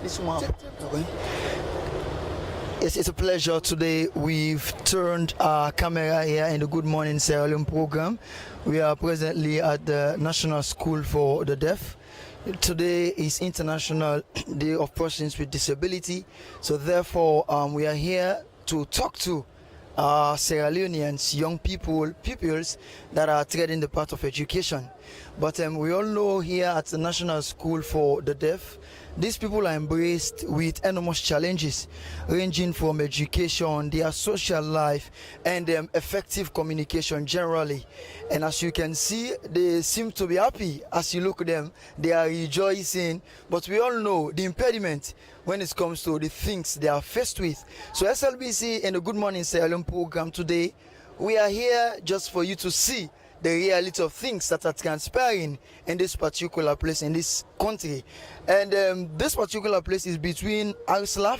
This one. Okay. It's a pleasure today. We've turned our camera here in the Good Morning Sierra Leone program. We are presently at the National School for the Deaf. Today is International Day of Persons with Disability. So therefore, we are here to talk to Sierra Leoneans, young pupils that are treading the path of education. But we all know here at the National School for the Deaf, these people are embraced with enormous challenges, ranging from education, their social life, and effective communication generally. And as you can see, they seem to be happy. As you look at them, they are rejoicing. But we all know the impediment when it comes to the things they are faced with. So SLBC in the Good Morning Sierra Leone program today, we are here just for you to see the reality of things that are transpiring in this particular place in this country. And this particular place is between ARSLAF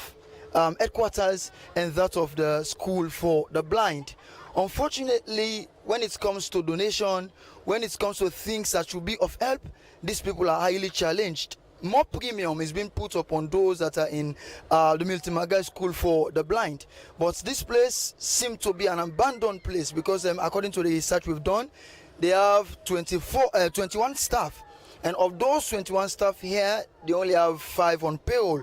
headquarters and that of the School for the Blind. Unfortunately, when it comes to donation, when it comes to things that should be of help, these people are highly challenged. More premium is being put upon those that are in the Multimagai School for the Blind. But this place seems to be an abandoned place because according to the research we've done, they have 21 staff. And of those 21 staff here, they only have 5 on payroll.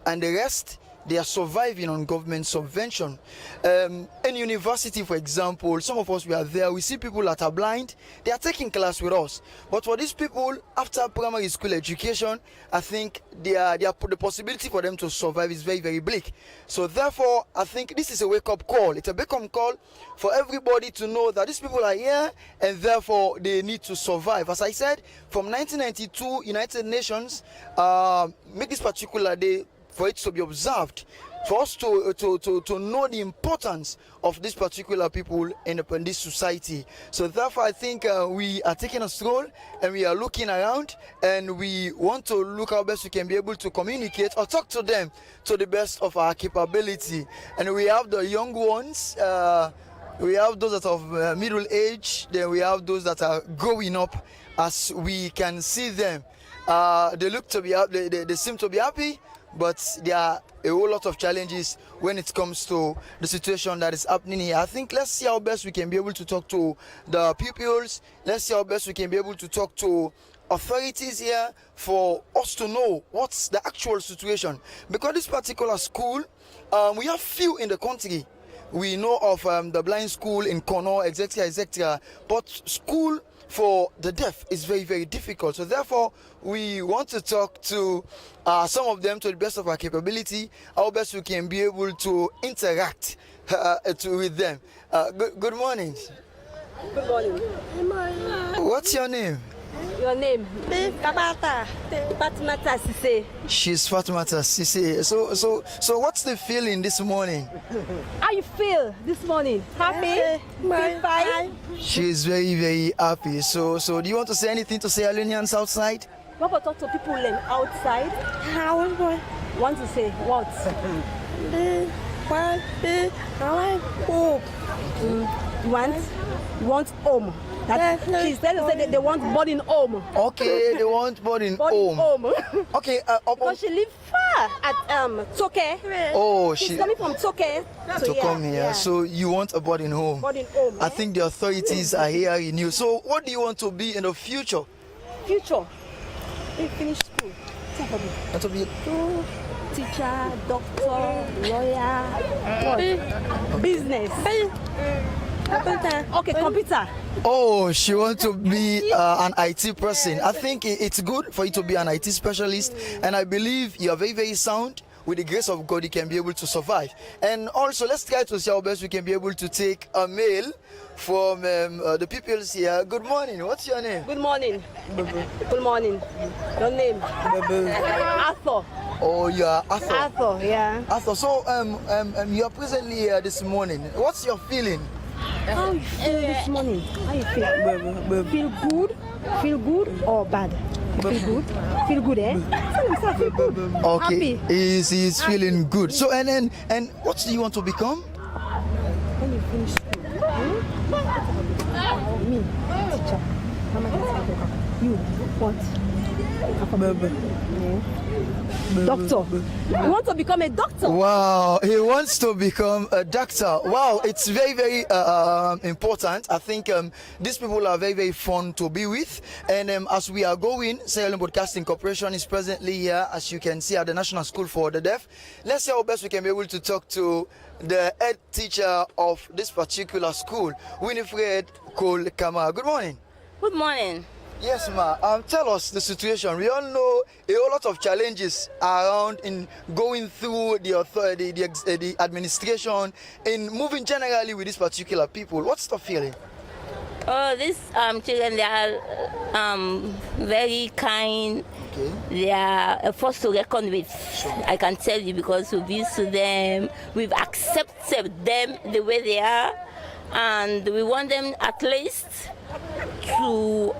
And the rest, they are surviving on government subvention. In university, for example, some of us, we are there, we see people that are blind, they are taking class with us. But for these people, after primary school education, I think the possibility for them to survive is very, very bleak. So therefore, I think this is a wake-up call. It's a wake-up call for everybody to know that these people are here and therefore they need to survive. As I said, from 1992, United Nations make this particular day for it to be observed, for us to know the importance of these particular people in this society. So therefore, I think we are taking a stroll and we are looking around and we want to look how best we can be able to communicate or talk to them to the best of our capability. And we have the young ones, we have those that are of middle age, then we have those that are growing up. As we can see them, they look to be they seem to be happy, but there are a whole lot of challenges when it comes to the situation that is happening here. I think let's see how best we can be able to talk to the pupils. Let's see how best we can be able to talk to authorities here for us to know what's the actual situation. Because this particular school, we have few in the country. We know of the blind school in Kono, etc., etc. But school for the deaf is very, very difficult. So therefore, we want to talk to some of them to the best of our capability, how best we can be able to interact with them. Good morning. Good morning. What's your name? Your name? Kabata. Fatimata Sise. She's Fatimata Sise. So what's the feeling this morning? How you feel this morning? Happy? Feel fine? She's very, very happy. So do you want to say anything to Sierra Leoneans outside? What about talk to people outside? Want to say what? Want home. She's telling us that they want boarding home. Okay, they want boarding home. Okay, because she lives far at Toke. Oh, she's coming from Toke to come here. Yeah. So you want a boarding home? Boarding home. I think the authorities are hearing you. So what do you want to be in the future? Future? We finish school. Want to be teacher, doctor, lawyer, what? Business. Okay, computer. Oh, she wants to be an IT person. I think it's good for you to be an IT specialist, and I believe you are very, very sound. With the grace of God, you can be able to survive. And also, let's try to see how best we can be able to take a mail from the pupils here. Good morning. What's your name? Good morning. Good morning. Your name? Arthur. Oh, you are Arthur. Arthur, yeah. Arthur. So, you are presently here this morning. What's your feeling? How you feel this morning? How you feel? Feel good? Feel good or bad? Feel good? Feel good, eh? Feel good. Okay. Happy. He's feeling good. So and what do you want to become? When you finish school, me, Me, teacher. Mama can say you. What? Doctor. You want to become a doctor? Wow, he wants to become a doctor. Wow, it's very, very important. I think these people are very, very fun to be with. And as we are going, Sierra Leone Broadcasting Corporation is presently here, as you can see, at the National School for the Deaf. Let's see how best we can be able to talk to the head teacher of this particular school, Winifred Cole Kamara. Good morning. Good morning. Yes, ma. Tell us the situation. We all know a whole lot of challenges around in going through the authority, the administration, in moving generally with these particular people. What's the feeling? Oh, these children, they are very kind. Okay. They are a force to reckon with. I can tell you, because we've used to them, we've accepted them the way they are, and we want them at least to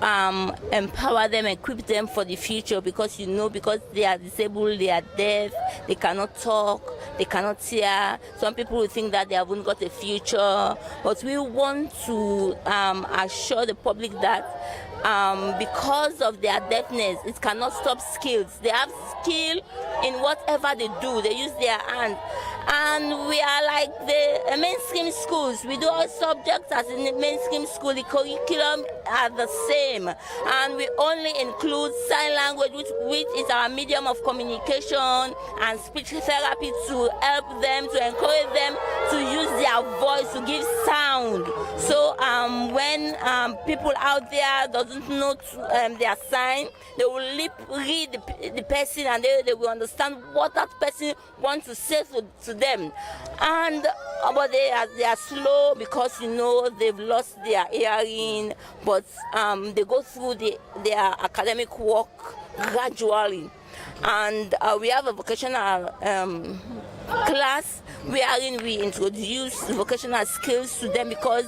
empower them, equip them for the future, because because they are disabled, they are deaf, they cannot talk, they cannot hear. Some people will think that they haven't got a future, but we want to assure the public that because of their deafness, it cannot stop skills. They have skill in whatever they do. They use their hands. And we are like the mainstream schools. We do all subjects as in the mainstream school. The curriculum are the same. And we only include sign language, which is our medium of communication, and speech therapy to help them, to encourage them to use their voice to give sound. So when people out there doesn't know their sign, they will read the person, and they will understand what that person wants to say to them. And but they are slow, because they've lost their hearing, but they go through their academic work gradually. And we have a vocational class wherein we introduce vocational skills to them, because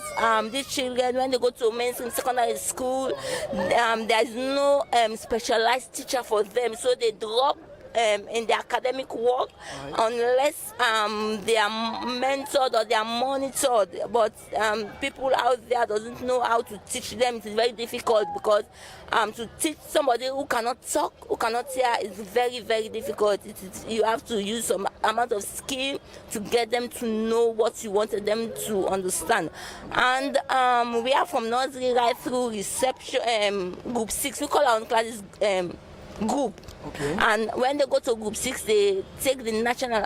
these children, when they go to mainstream secondary school, there is no specialized teacher for them, so they drop in their academic work unless they are mentored or they are monitored. But people out there doesn't know how to teach them. It's very difficult, because to teach somebody who cannot talk, who cannot hear, is very, very difficult. You have to use some amount of skill to get them to know what you wanted them to understand. And we are from nursery right through reception, group 6. We call our own classes group. Okay. And when they go to group 6, they take the national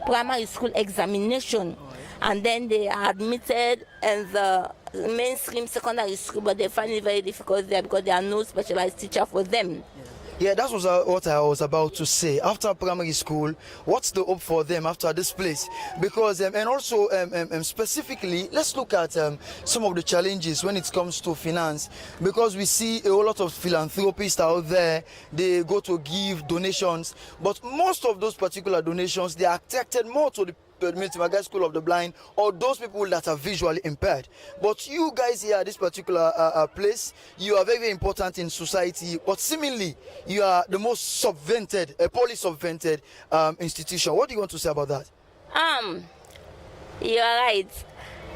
primary school examination, and then they are admitted in the mainstream secondary school, but they find it very difficult there because there are no specialized teacher for them. Yeah, that was what I was about to say. After primary school, what's the hope for them after this place? Because, and also specifically, let's look at some of the challenges when it comes to finance. Because we see a whole lot of philanthropists out there, they go to give donations, but most of those particular donations, they are attracted more to the Miltimagai School of the Blind, or those people that are visually impaired. But you guys here at this particular place, you are very, very important in society, but seemingly you are the most subvented, poorly subvented institution. What do you want to say about that? You are right.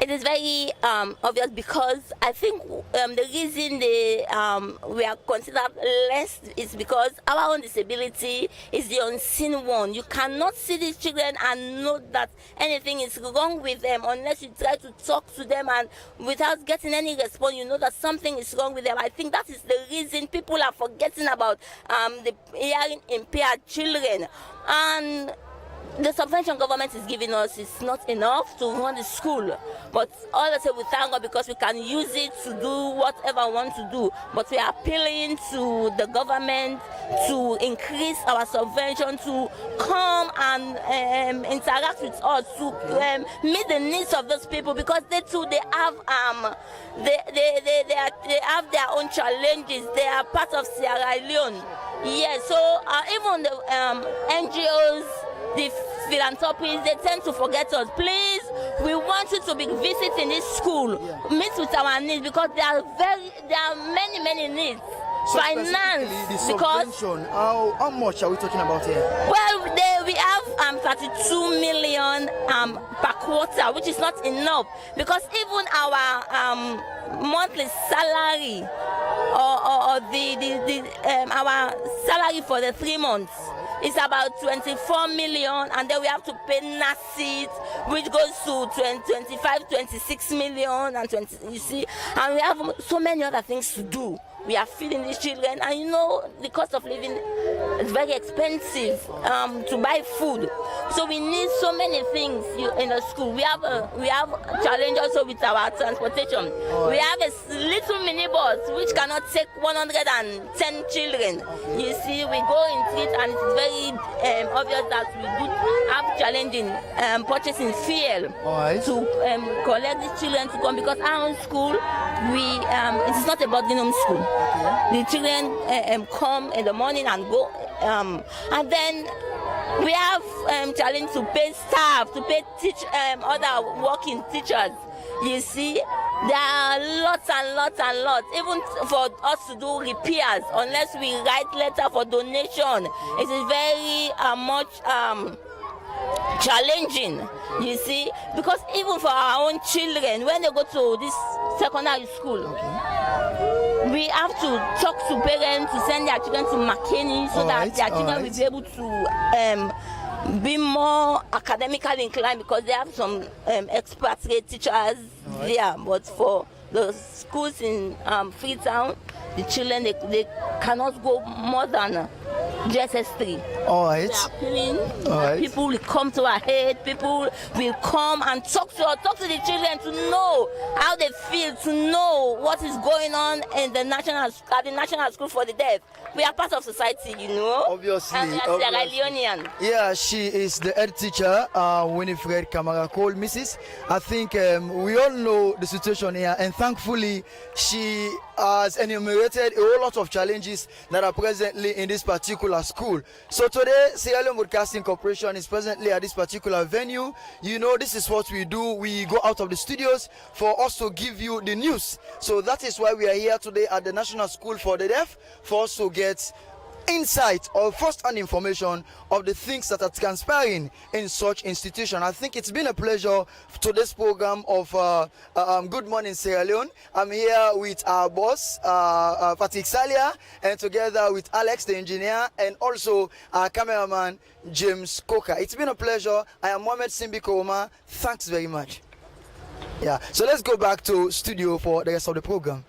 It is very obvious, because I think the reason we are considered less is because our own disability is the unseen one. You cannot see these children and know that anything is wrong with them unless you try to talk to them, and without getting any response, you know that something is wrong with them. I think that is the reason people are forgetting about the hearing impaired children. And the subvention government is giving us is not enough to run the school. But all I say, we thank God, because we can use it to do whatever we want to do. But we are appealing to the government to increase our subvention, to come and interact with us, to meet the needs of those people, because they too, they have they have their own challenges. They are part of Sierra Leone. Yeah, so even the NGOs, the philanthropists, they tend to forget us. Please, we want you to be visiting this school, meet with our needs, because there are many needs. So finance, specifically, the because subvention, how much are we talking about here? well, we have 32 million per quarter, which is not enough, because even our monthly salary or our salary for the 3 months is about 24 million, and then we have to pay NACIT, which goes to 25, 26 million, and 20, you see, and we have so many other things to do. We are feeding these children, and you know the cost of living is very expensive to buy food. So we need so many things in the school. We have challenge also with our transportation. We have a little minibus which cannot take 110 children. You see, we go into it, and it's very obvious that we do have challenge in purchasing fuel to collect these children to come, because our own school, it is not a boarding home school. The children come in the morning and go, and then we have challenge to pay staff, to pay other working teachers. You see, there are lots and lots and lots. Even for us to do repairs, unless we write letter for donation, it is very much challenging, you see, because even for our own children, when they go to this secondary school, we have to talk to parents to send their children to McKinney so that their children will be able to be more academically inclined, because they have some expatriate teachers there. But for the schools in Freetown, the children, they cannot go more than JSS3. All right. People will come to our head. People will come and talk to the children to know how they feel, to know what is going on in the national school for the deaf. We are part of society, you know. Obviously. And we are Sierra Leonean. Yeah, she is the head teacher, Winifred Kamara Cole, Mrs. I think we all know the situation here, and thankfully she has enumerated a whole lot of challenges that are presently in this particular school. So today, Sierra Leone Broadcasting Corporation is presently at this particular venue. You know, this is what we do. We go out of the studios for us to give you the news. So that is why we are here today at the National School for the Deaf, for us to get insight or first-hand information of the things that are transpiring in such institution. I think it's been a pleasure to this program of Good Morning Sierra Leone. I'm here with our boss, Patrick Salia, and together with Alex, the engineer, and also our cameraman, James Coker. It's been a pleasure. I am Mohamed Simbi Koroma. Thanks very much. Yeah, so let's go back to studio for the rest of the program.